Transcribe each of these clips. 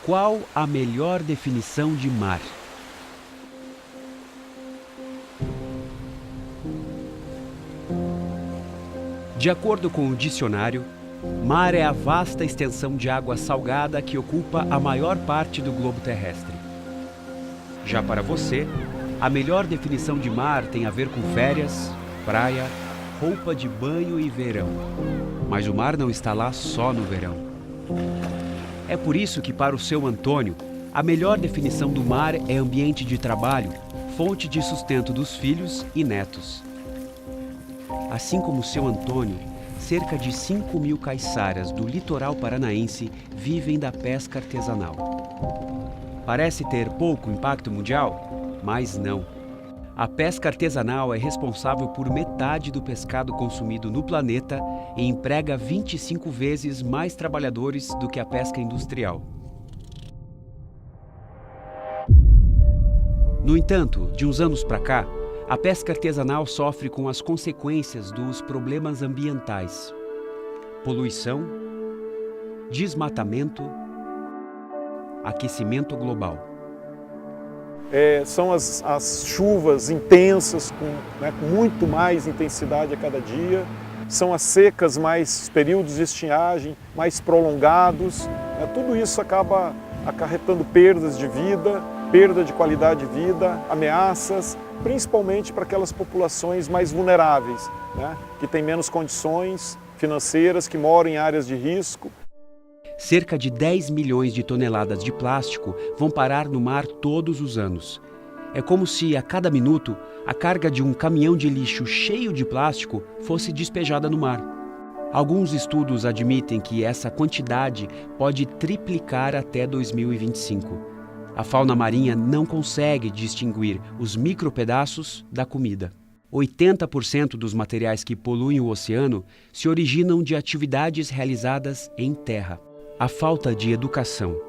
Qual a melhor definição de mar? De acordo com o dicionário, mar é a vasta extensão de água salgada que ocupa a maior parte do globo terrestre. Já para você, a melhor definição de mar tem a ver com férias, praia, roupa de banho e verão. Mas o mar não está lá só no verão. É por isso que, para o seu Antônio, a melhor definição do mar é ambiente de trabalho, fonte de sustento dos filhos e netos. Assim como o seu Antônio, cerca de 5.000 caiçaras do litoral paranaense vivem da pesca artesanal. Parece ter pouco impacto mundial, mas não. A pesca artesanal é responsável por metade do pescado consumido no planeta e emprega 25 vezes mais trabalhadores do que a pesca industrial. No entanto, de uns anos para cá, a pesca artesanal sofre com as consequências dos problemas ambientais: poluição, desmatamento, aquecimento global. São as chuvas intensas, com muito mais intensidade a cada dia. São as secas, mais períodos de estiagem mais prolongados. Tudo isso acaba acarretando perdas de vida, perda de qualidade de vida, ameaças, principalmente para aquelas populações mais vulneráveis, que têm menos condições financeiras, que moram em áreas de risco. Cerca de 10 milhões de toneladas de plástico vão parar no mar todos os anos. É como se, a cada minuto, a carga de um caminhão de lixo cheio de plástico fosse despejada no mar. Alguns estudos admitem que essa quantidade pode triplicar até 2025. A fauna marinha não consegue distinguir os micropedaços da comida. 80% dos materiais que poluem o oceano se originam de atividades realizadas em terra. A falta de educação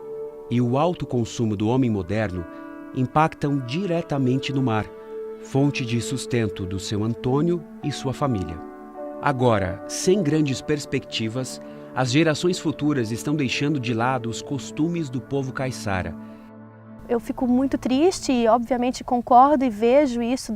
e o alto consumo do homem moderno impactam diretamente no mar, fonte de sustento do seu Antônio e sua família. Agora, sem grandes perspectivas, as gerações futuras estão deixando de lado os costumes do povo caiçara. Eu fico muito triste e, obviamente, concordo e vejo esse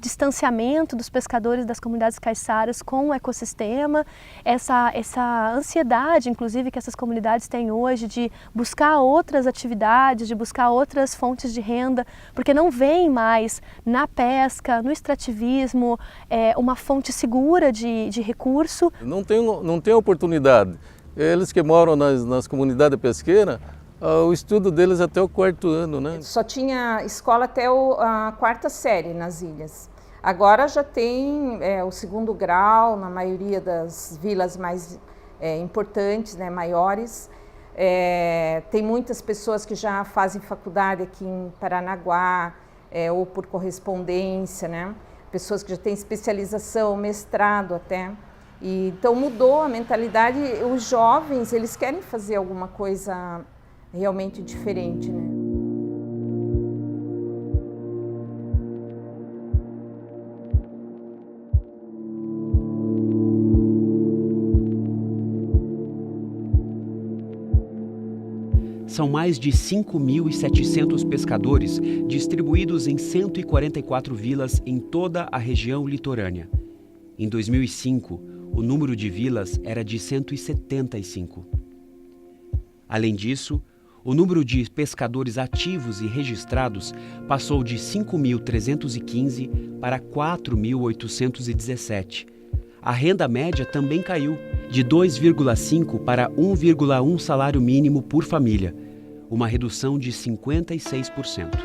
distanciamento dos pescadores das comunidades caiçaras com o ecossistema, essa ansiedade, inclusive, que essas comunidades têm hoje de buscar outras atividades, de buscar outras fontes de renda, porque não veem mais na pesca, no extrativismo, uma fonte segura de recurso. Não tem oportunidade. Eles que moram nas comunidades pesqueiras, o estudo deles até o 4º ano, né? Só tinha escola até a 4ª série nas ilhas. Agora já tem o 2º grau na maioria das vilas mais importantes, maiores. Tem muitas pessoas que já fazem faculdade aqui em Paranaguá, ou por correspondência, né? Pessoas que já têm especialização, mestrado até. Então mudou a mentalidade. Os jovens, eles querem fazer alguma coisa realmente diferente, né? São mais de 5.700 pescadores distribuídos em 144 vilas em toda a região litorânea. Em 2005, o número de vilas era de 175. Além disso, o número de pescadores ativos e registrados passou de 5.315 para 4.817. A renda média também caiu, de 2,5 para 1,1 salário mínimo por família, uma redução de 56%.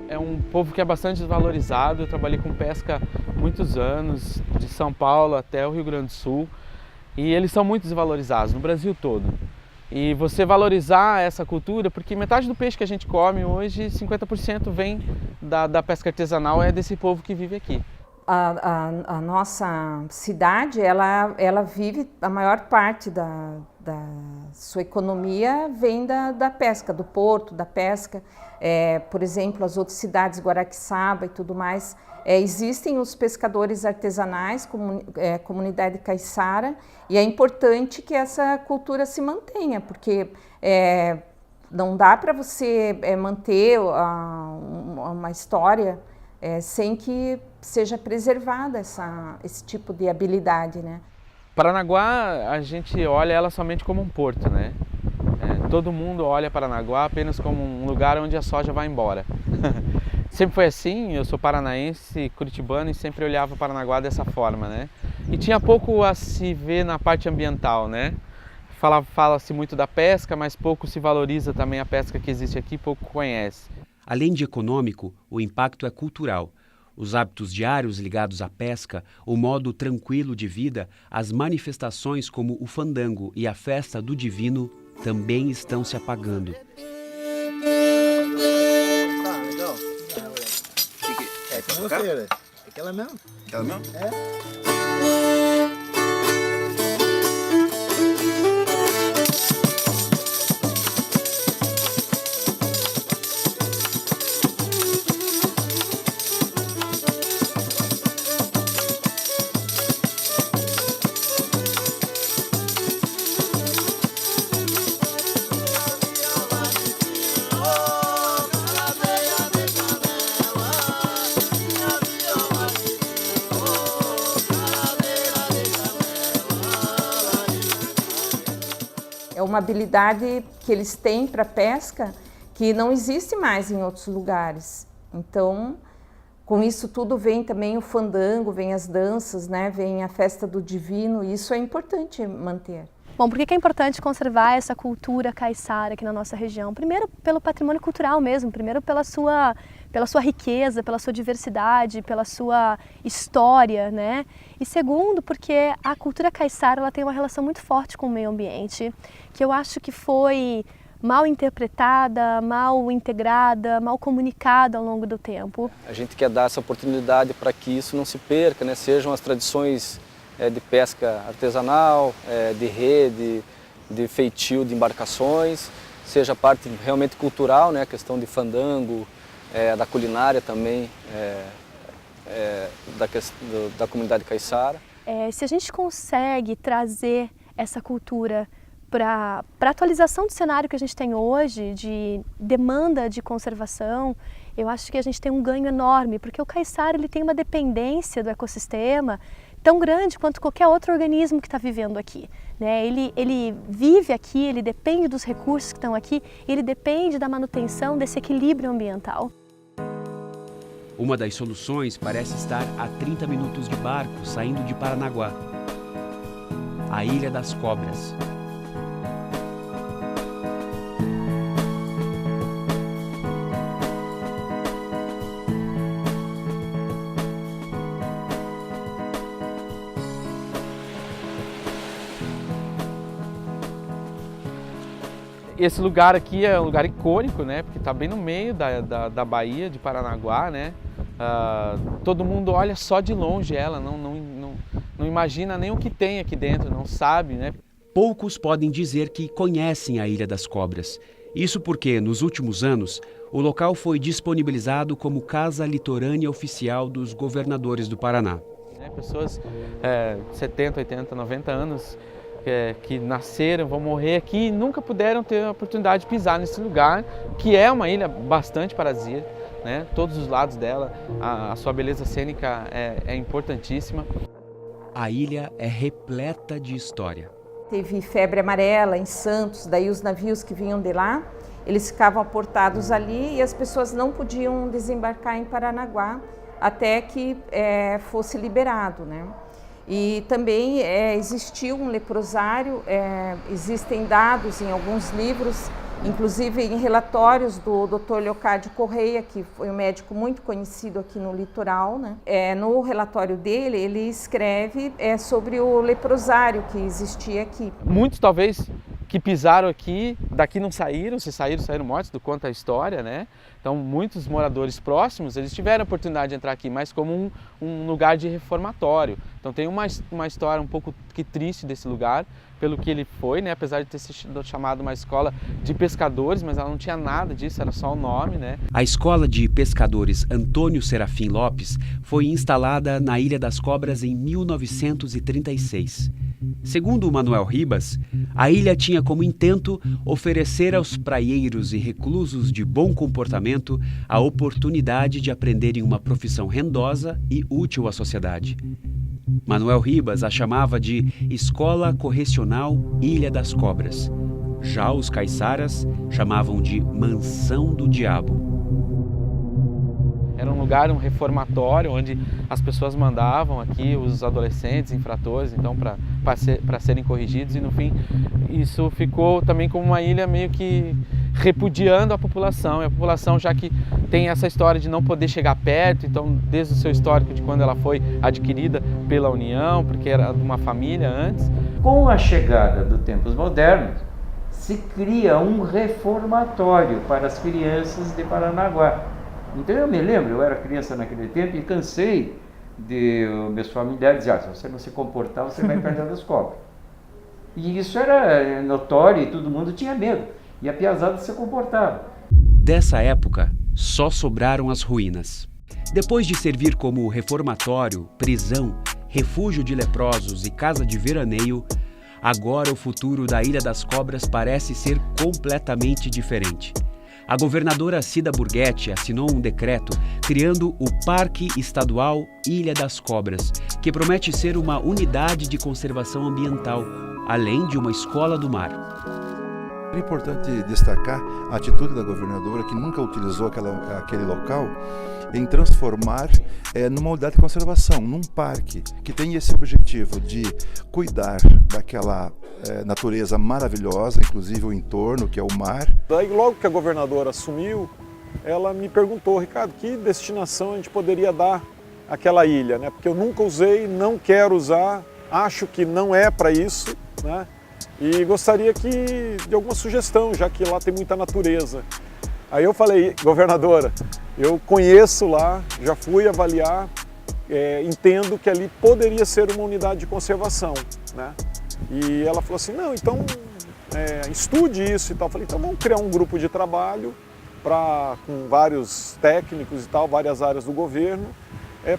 É um povo que é bastante desvalorizado. Eu trabalhei com pesca há muitos anos, de São Paulo até o Rio Grande do Sul. E eles são muito desvalorizados no Brasil todo. E você valorizar essa cultura, porque metade do peixe que a gente come hoje, 50% vem da pesca artesanal, é desse povo que vive aqui. A nossa cidade, ela vive a maior parte sua economia vem da pesca, do porto, da pesca. Por exemplo, as outras cidades, Guaraqueçaba e tudo mais, existem os pescadores artesanais, comunidade caiçara, e é importante que essa cultura se mantenha, porque não dá para você manter uma história sem que seja preservada esse tipo de habilidade, né? Paranaguá, a gente olha ela somente como um porto, né? Todo mundo olha Paranaguá apenas como um lugar onde a soja vai embora. Sempre foi assim, eu sou paranaense, curitibano, e sempre olhava Paranaguá dessa forma, né? E tinha pouco a se ver na parte ambiental, né? Fala-se muito da pesca, mas pouco se valoriza também a pesca que existe aqui, pouco conhece. Além de econômico, o impacto é cultural. Os hábitos diários ligados à pesca, o modo tranquilo de vida, as manifestações como o fandango e a festa do divino também estão se apagando. É com você, velho. Aquela mesmo? Aquela mesmo? É uma habilidade que eles têm para pesca que não existe mais em outros lugares. Então, com isso tudo vem também o fandango, vem as danças, né? Vem a festa do divino, e isso é importante manter. Bom, por que é importante conservar essa cultura caiçara aqui na nossa região? Primeiro, pelo patrimônio cultural mesmo, primeiro pela sua riqueza, pela sua diversidade, pela sua história, né? E segundo, porque a cultura caiçara ela tem uma relação muito forte com o meio ambiente, que eu acho que foi mal interpretada, mal integrada, mal comunicada ao longo do tempo. A gente quer dar essa oportunidade para que isso não se perca, né? Sejam as tradições de pesca artesanal, de rede, de feitio de embarcações, seja a parte realmente cultural, né? A questão de fandango, da culinária também, da comunidade caiçara. Se a gente consegue trazer essa cultura para a atualização do cenário que a gente tem hoje, de demanda de conservação, eu acho que a gente tem um ganho enorme, porque o caiçara ele tem uma dependência do ecossistema tão grande quanto qualquer outro organismo que está vivendo aqui, né? Ele vive aqui, ele depende dos recursos que estão aqui, ele depende da manutenção desse equilíbrio ambiental. Uma das soluções parece estar a 30 minutos de barco saindo de Paranaguá. A Ilha das Cobras. Esse lugar aqui é um lugar icônico, né? Porque está bem no meio da Baía de Paranaguá, né? Todo mundo olha só de longe ela, não imagina nem o que tem aqui dentro, não sabe, né? Poucos podem dizer que conhecem a Ilha das Cobras. Isso porque, nos últimos anos, o local foi disponibilizado como casa litorânea oficial dos governadores do Paraná. Pessoas 70, 80, 90 anos que nasceram, vão morrer aqui e nunca puderam ter a oportunidade de pisar nesse lugar, que é uma ilha bastante paradisíaca, né? Todos os lados dela, a sua beleza cênica é importantíssima. A ilha é repleta de história. Teve febre amarela em Santos, daí os navios que vinham de lá, eles ficavam aportados ali e as pessoas não podiam desembarcar em Paranaguá até que fosse liberado, né? E também existiu um leprosário, existem dados em alguns livros, inclusive em relatórios do Dr. Leocádio Correia, que foi um médico muito conhecido aqui no litoral, né? No relatório dele, ele escreve sobre o leprosário que existia aqui. Muitos talvez que pisaram aqui, daqui não saíram, se saíram, saíram mortos, do conta a história, né? Então muitos moradores próximos, eles tiveram a oportunidade de entrar aqui, mas como um lugar de reformatório. Então tem uma história um pouco que triste desse lugar, pelo que ele foi, né? Apesar de ter sido chamado uma escola de pescadores, mas ela não tinha nada disso, era só o nome, né? A Escola de Pescadores Antônio Serafim Lopes foi instalada na Ilha das Cobras em 1936. Segundo Manuel Ribas, a ilha tinha como intento oferecer aos praieiros e reclusos de bom comportamento a oportunidade de aprenderem uma profissão rendosa e útil à sociedade. Manuel Ribas a chamava de Escola Correcional Ilha das Cobras. Já os caiçaras chamavam de Mansão do Diabo. Era um lugar, um reformatório, onde as pessoas mandavam aqui os adolescentes, infratores, então para serem corrigidos, e no fim isso ficou também como uma ilha meio que repudiando a população, e a população, já que tem essa história de não poder chegar perto, então desde o seu histórico de quando ela foi adquirida pela União, porque era de uma família antes. Com a chegada dos tempos modernos, se cria um reformatório para as crianças de Paranaguá. Então eu me lembro, eu era criança naquele tempo e cansei de meus familiares dizer, se você não se comportar, você vai perder as cobras. E isso era notório e todo mundo tinha medo. E a piazada se comportava. Dessa época, só sobraram as ruínas. Depois de servir como reformatório, prisão, refúgio de leprosos e casa de veraneio, agora o futuro da Ilha das Cobras parece ser completamente diferente. A governadora Cida Burghetti assinou um decreto criando o Parque Estadual Ilha das Cobras, que promete ser uma unidade de conservação ambiental, além de uma escola do mar. É importante destacar a atitude da governadora, que nunca utilizou aquele local, em transformar numa unidade de conservação, num parque, que tem esse objetivo de cuidar daquela natureza maravilhosa, inclusive o entorno, que é o mar. Daí, logo que a governadora assumiu, ela me perguntou, Ricardo, que destinação a gente poderia dar àquela ilha, né? Porque eu nunca usei, não quero usar, acho que não é para isso, né? E gostaria de alguma sugestão, já que lá tem muita natureza. Aí eu falei, governadora, eu conheço lá, já fui avaliar, entendo que ali poderia ser uma unidade de conservação, né? E ela falou assim, não, então estude isso e tal. Eu falei, então vamos criar um grupo de trabalho com vários técnicos e tal, várias áreas do governo,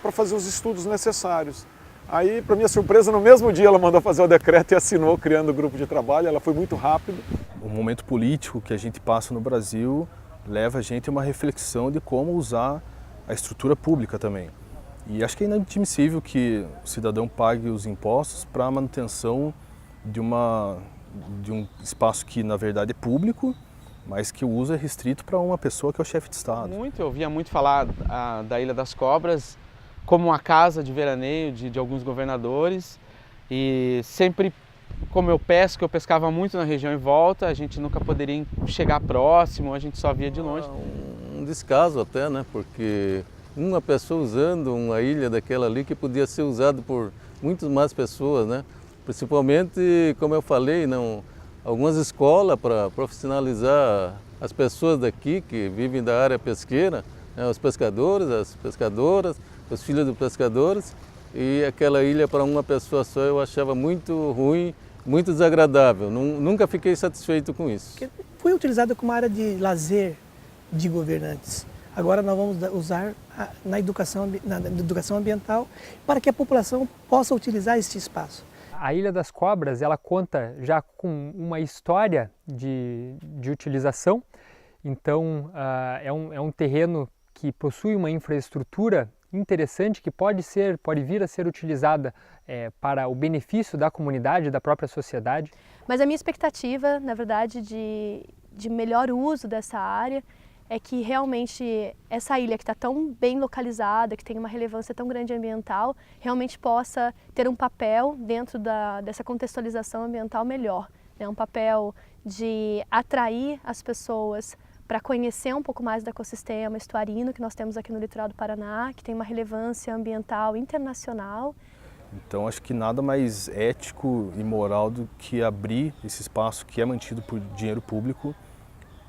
para fazer os estudos necessários. Aí, para minha surpresa, no mesmo dia ela mandou fazer o decreto e assinou, criando o grupo de trabalho. Ela foi muito rápido. O momento político que a gente passa no Brasil leva a gente a uma reflexão de como usar a estrutura pública também. E acho que é inadmissível que o cidadão pague os impostos para a manutenção de um espaço que, na verdade, é público, mas que o uso é restrito para uma pessoa que é o chefe de Estado. Eu ouvia muito falar da Ilha das Cobras como uma casa de veraneio de alguns governadores, e sempre, como eu pescava muito na região em volta, a gente nunca poderia chegar próximo, a gente só via de longe. Um descaso até, né? Porque uma pessoa usando uma ilha daquela ali que podia ser usada por muitas mais pessoas, né? Principalmente, como eu falei, algumas escolas para profissionalizar as pessoas daqui que vivem da área pesqueira, né? Os pescadores, as pescadoras, os filhos dos pescadores, e aquela ilha para uma pessoa só eu achava muito ruim, muito desagradável. Nunca fiquei satisfeito com isso. Foi utilizada como área de lazer de governantes. Agora nós vamos usar na educação ambiental para que a população possa utilizar este espaço. A Ilha das Cobras, ela conta já com uma história de utilização, então é um terreno que possui uma infraestrutura interessante que pode vir a ser utilizada para o benefício da comunidade, da própria sociedade. Mas a minha expectativa, na verdade, de melhor uso dessa área é que realmente essa ilha que está tão bem localizada, que tem uma relevância tão grande ambiental, realmente possa ter um papel dentro dessa contextualização ambiental melhor, né? Um papel de atrair as pessoas para conhecer um pouco mais do ecossistema estuarino que nós temos aqui no litoral do Paraná, que tem uma relevância ambiental internacional, Então acho que nada mais ético e moral do que abrir esse espaço que é mantido por dinheiro público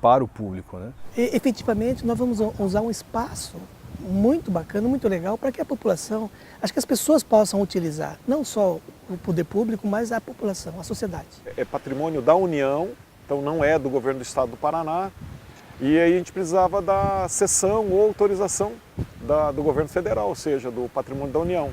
para o público, né? E, efetivamente, nós vamos usar um espaço muito bacana, muito legal, para que a população, acho que as pessoas possam utilizar, não só o poder público, mas a população, a sociedade. É patrimônio da União, então não é do governo do estado do Paraná, e aí a gente precisava da cessão ou autorização do governo federal, ou seja, do patrimônio da União.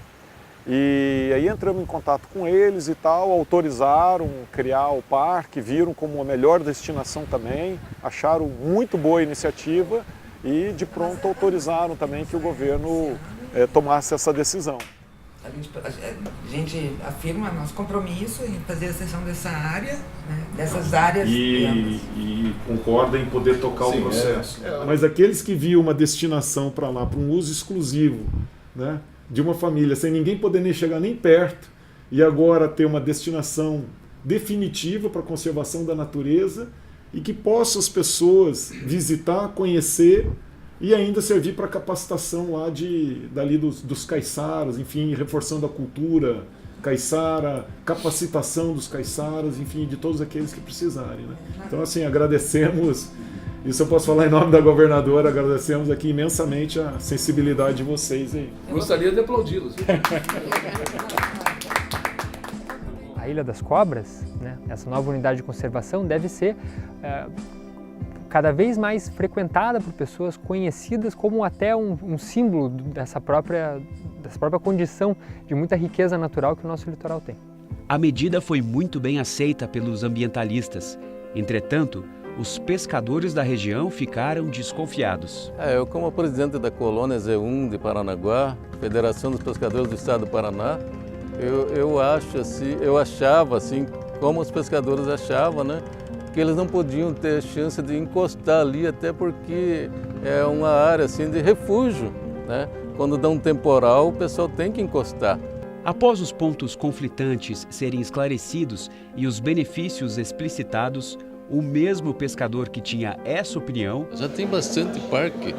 E aí entramos em contato com eles e tal, autorizaram criar o parque, viram como a melhor destinação também, acharam muito boa a iniciativa e de pronto autorizaram também que o governo tomasse essa decisão. A gente afirma nosso compromisso em fazer a cessão dessa área, né, dessas áreas. E concorda em poder tocar o processo. Mas aqueles que viam uma destinação para lá, para um uso exclusivo, né, de uma família, sem ninguém poder nem chegar nem perto, e agora ter uma destinação definitiva para a conservação da natureza e que possa as pessoas visitar, conhecer e ainda servir para capacitação lá dali dos caiçaras, enfim, reforçando a cultura caiçara, capacitação dos caiçaras, enfim, de todos aqueles que precisarem, né? Então, assim, agradecemos, isso eu posso falar em nome da governadora, agradecemos aqui imensamente a sensibilidade de vocês aí. Gostaria de aplaudi-los. A Ilha das Cobras, né, essa nova unidade de conservação, deve ser cada vez mais frequentada por pessoas conhecidas como até um símbolo dessa própria condição de muita riqueza natural que o nosso litoral tem. A medida foi muito bem aceita pelos ambientalistas. Entretanto, os pescadores da região ficaram desconfiados. Eu, como presidente da colônia Z1 de Paranaguá, Federação dos Pescadores do Estado do Paraná, eu achava assim, como os pescadores achavam, né, que eles não podiam ter chance de encostar ali, até porque é uma área assim de refúgio, né? Quando dá um temporal, o pessoal tem que encostar. Após os pontos conflitantes serem esclarecidos e os benefícios explicitados, o mesmo pescador que tinha essa opinião... Já tem bastante parque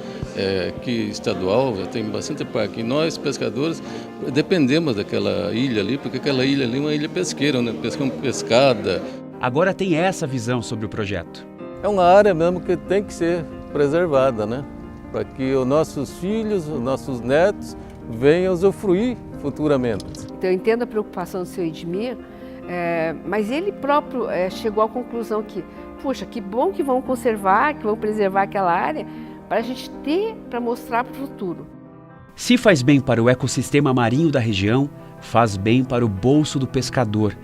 estadual, já tem bastante parque. E nós, pescadores, dependemos daquela ilha ali, porque aquela ilha ali é uma ilha pesqueira, né? Pescamos pescada. Agora tem essa visão sobre o projeto. É uma área mesmo que tem que ser preservada, né? Para que os nossos filhos, os nossos netos venham usufruir futuramente. Então, eu entendo a preocupação do seu Edmir, mas ele próprio chegou à conclusão que, puxa, que bom que vão conservar, que vão preservar aquela área, para a gente ter, para mostrar para o futuro. Se faz bem para o ecossistema marinho da região, faz bem para o bolso do pescador.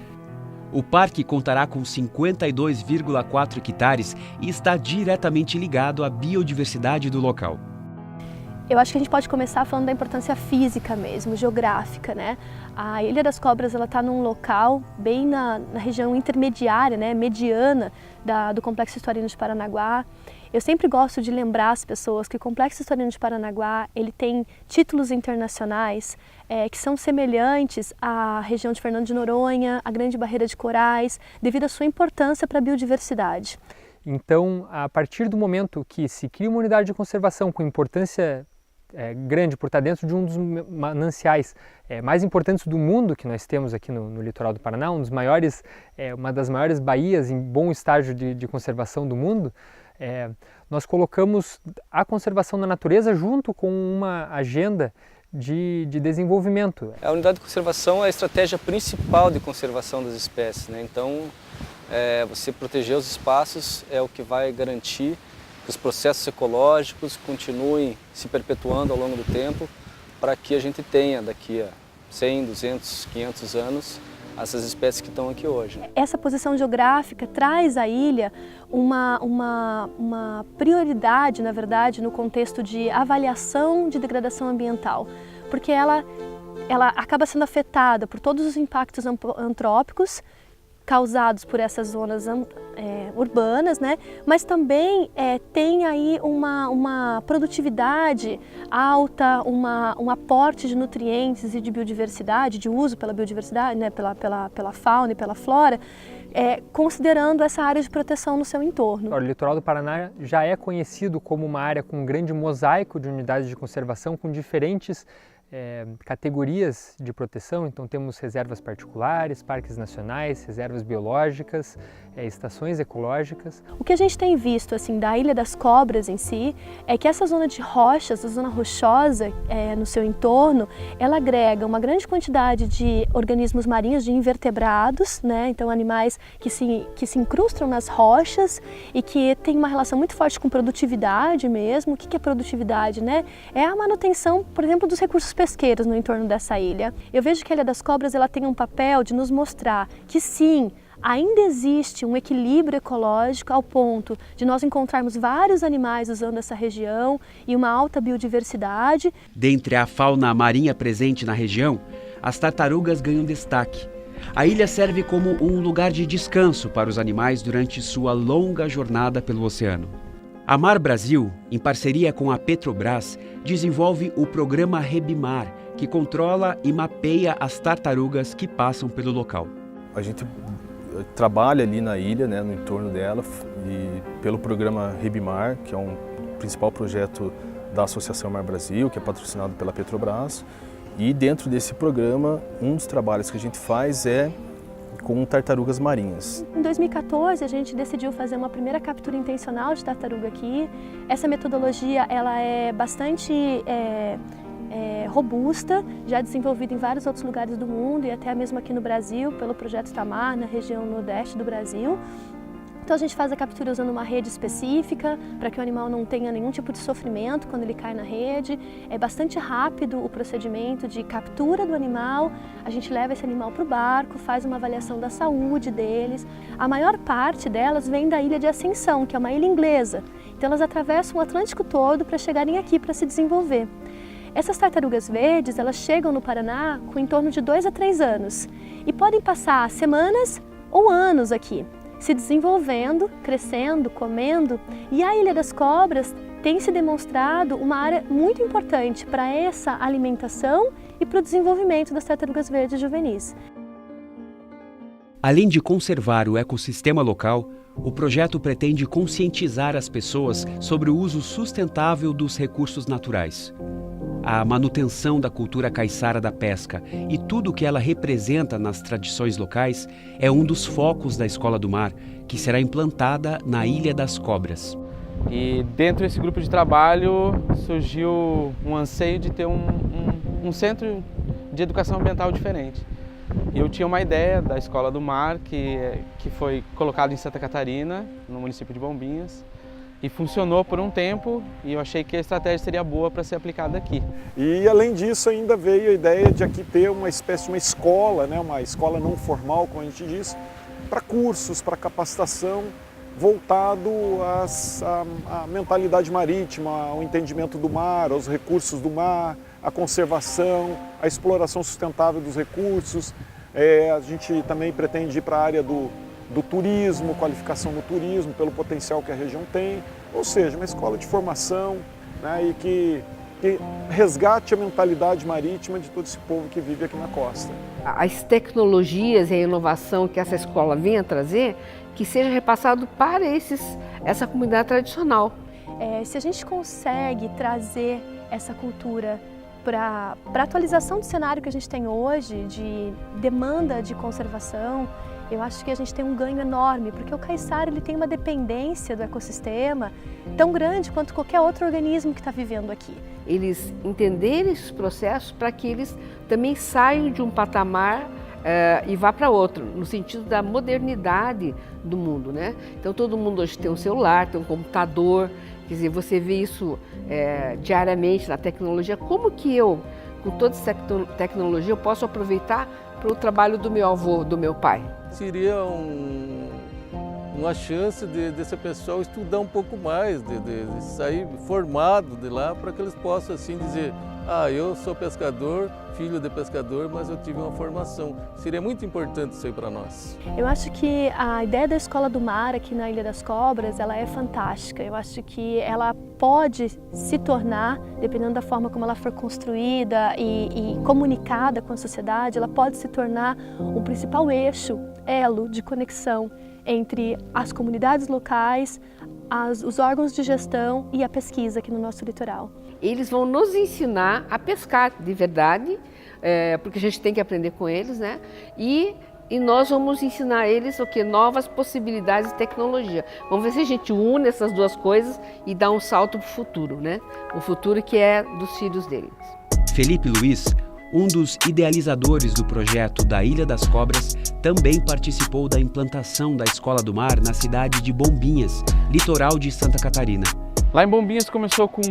O parque contará com 52,4 hectares e está diretamente ligado à biodiversidade do local. Eu acho que a gente pode começar falando da importância física mesmo, geográfica, né? A Ilha das Cobras está num local bem na região intermediária, né, mediana do Complexo Historiano de Paranaguá. Eu sempre gosto de lembrar as pessoas que o Complexo Historiano de Paranaguá ele tem títulos internacionais que são semelhantes à região de Fernando de Noronha, à Grande Barreira de Corais, devido à sua importância para a biodiversidade. Então, a partir do momento que se cria uma unidade de conservação com importância grande por estar dentro de um dos mananciais mais importantes do mundo que nós temos aqui no litoral do Paraná, uma das maiores baías em bom estágio de conservação do mundo, nós colocamos a conservação da natureza junto com uma agenda de desenvolvimento. A unidade de conservação é a estratégia principal de conservação das espécies, né? Então, você proteger os espaços é o que vai garantir que os processos ecológicos continuem se perpetuando ao longo do tempo para que a gente tenha daqui a 100, 200, 500 anos essas espécies que estão aqui hoje. Essa posição geográfica traz à ilha uma prioridade, na verdade, no contexto de avaliação de degradação ambiental, porque ela acaba sendo afetada por todos os impactos antrópicos causados por essas zonas urbanas, né? Mas também tem aí uma produtividade alta, um aporte de nutrientes e de biodiversidade, de uso pela biodiversidade, né? pela fauna e pela flora, considerando essa área de proteção no seu entorno. O litoral do Paraná já é conhecido como uma área com um grande mosaico de unidades de conservação com diferentes categorias de proteção, então temos reservas particulares, parques nacionais, reservas biológicas, estações ecológicas. O que a gente tem visto assim da Ilha das Cobras em si é que essa zona de rochas, a zona rochosa no seu entorno, ela agrega uma grande quantidade de organismos marinhos, de invertebrados, né? Então animais que se incrustam nas rochas e que tem uma relação muito forte com produtividade mesmo. O que é produtividade, né? É a manutenção, por exemplo, dos recursos pesqueiros no entorno dessa ilha. Eu vejo que a Ilha das Cobras ela tem um papel de nos mostrar que sim, ainda existe um equilíbrio ecológico ao ponto de nós encontrarmos vários animais usando essa região e uma alta biodiversidade. Dentre a fauna marinha presente na região, as tartarugas ganham destaque. A ilha serve como um lugar de descanso para os animais durante sua longa jornada pelo oceano. A Mar Brasil, em parceria com a Petrobras, desenvolve o programa Rebimar, que controla e mapeia as tartarugas que passam pelo local. A gente trabalha ali na ilha, né, no entorno dela, e pelo programa Rebimar, que é um principal projeto da Associação Mar Brasil, que é patrocinado pela Petrobras. E dentro desse programa, um dos trabalhos que a gente faz é com tartarugas marinhas. Em 2014, a gente decidiu fazer uma primeira captura intencional de tartaruga aqui. Essa metodologia ela é bastante robusta, já desenvolvida em vários outros lugares do mundo e até mesmo aqui no Brasil, pelo projeto Itamar, na região nordeste do Brasil. Então a gente faz a captura usando uma rede específica para que o animal não tenha nenhum tipo de sofrimento quando ele cai na rede. É bastante rápido o procedimento de captura do animal, a gente leva esse animal para o barco, faz uma avaliação da saúde deles. A maior parte delas vem da ilha de Ascensão, que é uma ilha inglesa. Então elas atravessam o Atlântico todo para chegarem aqui para se desenvolver. Essas tartarugas verdes, elas chegam no Paraná com em torno de 2 a 3 anos e podem passar semanas ou anos aqui, se desenvolvendo, crescendo, comendo, e a Ilha das Cobras tem se demonstrado uma área muito importante para essa alimentação e para o desenvolvimento das tartarugas verdes juvenis. Além de conservar o ecossistema local, o projeto pretende conscientizar as pessoas sobre o uso sustentável dos recursos naturais. A manutenção da cultura caiçara da pesca e tudo o que ela representa nas tradições locais é um dos focos da Escola do Mar, que será implantada na Ilha das Cobras. E dentro desse grupo de trabalho surgiu um anseio de ter um centro de educação ambiental diferente. E eu tinha uma ideia da Escola do Mar, que foi colocada em Santa Catarina, no município de Bombinhas, e funcionou por um tempo e eu achei que a estratégia seria boa para ser aplicada aqui. E além disso ainda veio a ideia de aqui ter uma espécie de uma escola, né, uma escola não formal, como a gente diz, para cursos, para capacitação, voltado à mentalidade marítima, ao entendimento do mar, aos recursos do mar, à conservação, à exploração sustentável dos recursos. A gente também pretende ir para a área do turismo, qualificação no turismo, pelo potencial que a região tem, ou seja, uma escola de formação, né, e que resgate a mentalidade marítima de todo esse povo que vive aqui na costa. As tecnologias e a inovação que essa escola vem a trazer, que seja repassado para essa comunidade tradicional. Se a gente consegue trazer essa cultura para a atualização do cenário que a gente tem hoje, de demanda de conservação, eu acho que a gente tem um ganho enorme, porque o caiçara ele tem uma dependência do ecossistema tão grande quanto qualquer outro organismo que está vivendo aqui. Eles entenderem esses processos para que eles também saiam de um patamar e vá para outro, no sentido da modernidade do mundo, né? Então todo mundo hoje tem um celular, tem um computador, quer dizer, você vê isso diariamente na tecnologia. Como que eu, com toda essa tecnologia, eu posso aproveitar para o trabalho do meu avô, do meu pai? Seria uma chance desse pessoal estudar um pouco mais, de sair formado de lá, para que eles possam assim dizer: ah, eu sou pescador, filho de pescador, mas eu tive uma formação. Seria muito importante isso aí para nós. Eu acho que a ideia da Escola do Mar aqui na Ilha das Cobras, ela é fantástica. Eu acho que ela pode se tornar, dependendo da forma como ela for construída e comunicada com a sociedade, ela pode se tornar um principal eixo, elo de conexão entre as comunidades locais, os órgãos de gestão e a pesquisa aqui no nosso litoral. Eles vão nos ensinar a pescar de verdade, porque a gente tem que aprender com eles, né? E nós vamos ensinar eles o que? Novas possibilidades de tecnologia. Vamos ver se a gente une essas duas coisas e dá um salto para o futuro, né? O futuro que é dos filhos deles. Felipe Luiz, um dos idealizadores do projeto da Ilha das Cobras, também participou da implantação da Escola do Mar na cidade de Bombinhas, litoral de Santa Catarina. Lá em Bombinhas começou com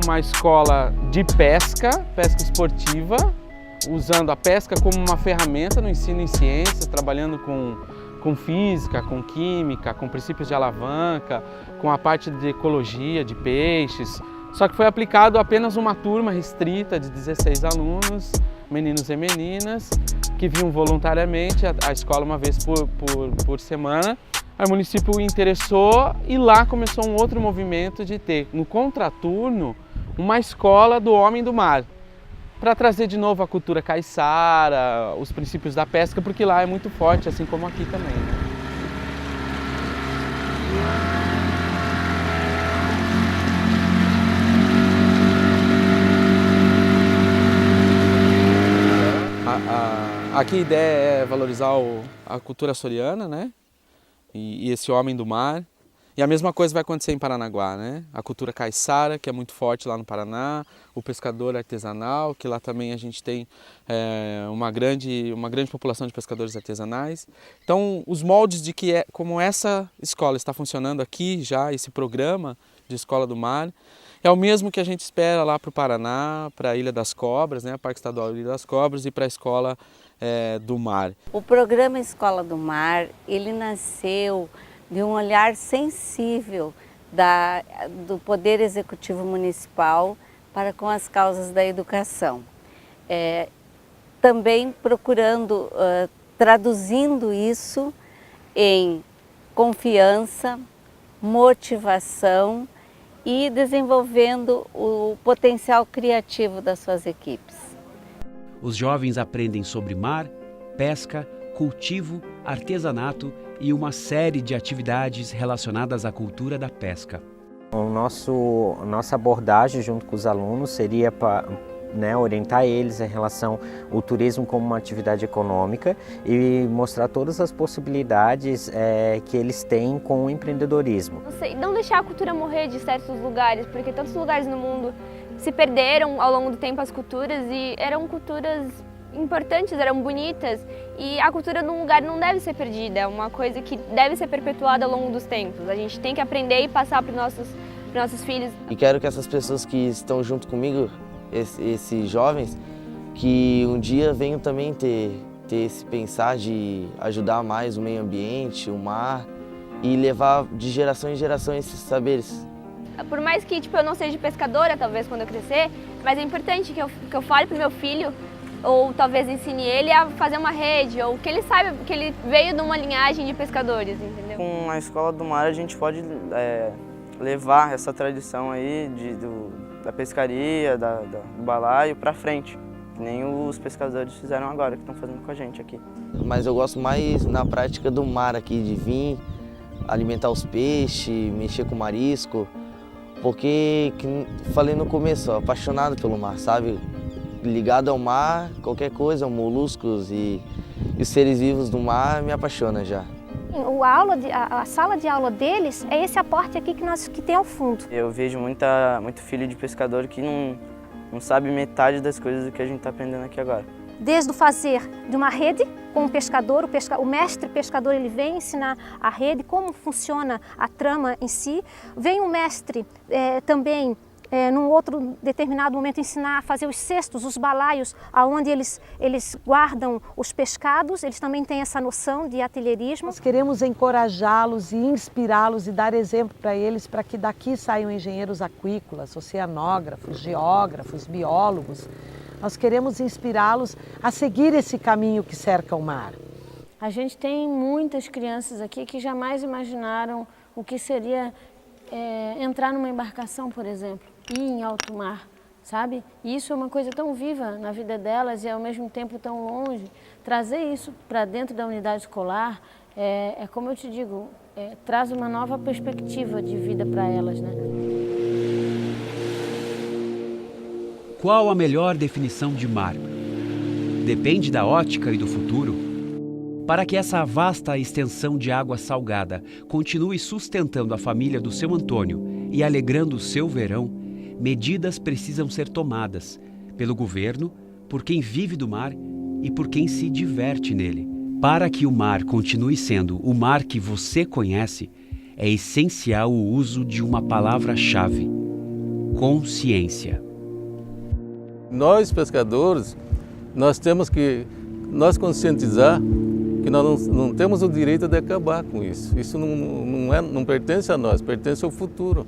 uma escola de pesca esportiva, usando a pesca como uma ferramenta no ensino em ciências, trabalhando com física, com química, com princípios de alavanca, com a parte de ecologia, de peixes. Só que foi aplicado apenas uma turma restrita de 16 alunos, meninos e meninas, que vinham voluntariamente à escola uma vez por semana. Aí o município interessou e lá começou um outro movimento de ter, no contraturno, uma escola do homem do mar, para trazer de novo a cultura caiçara, os princípios da pesca, porque lá é muito forte, assim como aqui também, né? Aqui a ideia é valorizar a cultura açoriana, né? E esse homem do mar. E a mesma coisa vai acontecer em Paranaguá, né? A cultura caiçara, que é muito forte lá no Paraná, o pescador artesanal, que lá também a gente tem uma grande população de pescadores artesanais. Então, os moldes de como essa escola está funcionando aqui já, esse programa de Escola do Mar, é o mesmo que a gente espera lá para o Paraná, para a Ilha das Cobras, né? Parque Estadual Ilha das Cobras e para a Escola do Mar. O programa Escola do Mar, ele nasceu de um olhar sensível do Poder Executivo Municipal para com as causas da educação. Também procurando, traduzindo isso em confiança, motivação e desenvolvendo o potencial criativo das suas equipes. Os jovens aprendem sobre mar, pesca, cultivo, artesanato e uma série de atividades relacionadas à cultura da pesca. Nossa abordagem junto com os alunos seria para orientar eles em relação ao turismo como uma atividade econômica e mostrar todas as possibilidades que eles têm com o empreendedorismo. Não deixar a cultura morrer de certos lugares, porque tantos lugares no mundo se perderam ao longo do tempo as culturas e eram culturas importantes, eram bonitas, e a cultura num lugar não deve ser perdida, é uma coisa que deve ser perpetuada ao longo dos tempos. A gente tem que aprender e passar para os nossos filhos. E quero que essas pessoas que estão junto comigo, esses jovens, que um dia venham também ter esse pensar de ajudar mais o meio ambiente, o mar, e levar de geração em geração esses saberes. Por mais que eu não seja pescadora, talvez, quando eu crescer, mas é importante que eu fale para o meu filho, ou talvez ensine ele a fazer uma rede, ou que ele saiba que ele veio de uma linhagem de pescadores, entendeu? Com a Escola do Mar a gente pode levar essa tradição aí da pescaria, do balaio para frente, que nem os pescadores fizeram agora, que estão fazendo com a gente aqui. Mas eu gosto mais na prática do mar aqui, de vir alimentar os peixes, mexer com marisco, porque, falei no começo, sou apaixonado pelo mar, sabe? Ligado ao mar, qualquer coisa, moluscos e os seres vivos do mar me apaixona já. A sala de aula deles é esse aporte aqui que tem ao fundo. Eu vejo muito filho de pescador que não sabe metade das coisas que a gente está aprendendo aqui agora. Desde o fazer de uma rede com o pescador, o mestre pescador ele vem ensinar a rede, como funciona a trama em si. Vem o mestre também, num outro determinado momento, ensinar a fazer os cestos, os balaios, aonde eles guardam os pescados. Eles também têm essa noção de atelierismo. Nós queremos encorajá-los e inspirá-los e dar exemplo para eles, para que daqui saiam engenheiros aquícolas, oceanógrafos, geógrafos, biólogos. Nós queremos inspirá-los a seguir esse caminho que cerca o mar. A gente tem muitas crianças aqui que jamais imaginaram o que seria entrar numa embarcação, por exemplo, ir em alto mar, sabe? E isso é uma coisa tão viva na vida delas e ao mesmo tempo tão longe. Trazer isso para dentro da unidade escolar como eu te digo, traz uma nova perspectiva de vida para elas, né? Qual a melhor definição de mar? Depende da ótica e do futuro. Para que essa vasta extensão de água salgada continue sustentando a família do seu Antônio e alegrando o seu verão, medidas precisam ser tomadas pelo governo, por quem vive do mar e por quem se diverte nele. Para que o mar continue sendo o mar que você conhece, é essencial o uso de uma palavra-chave: consciência. Nós, pescadores, nós temos que conscientizar que nós não temos o direito de acabar com isso. Isso não pertence a nós, pertence ao futuro.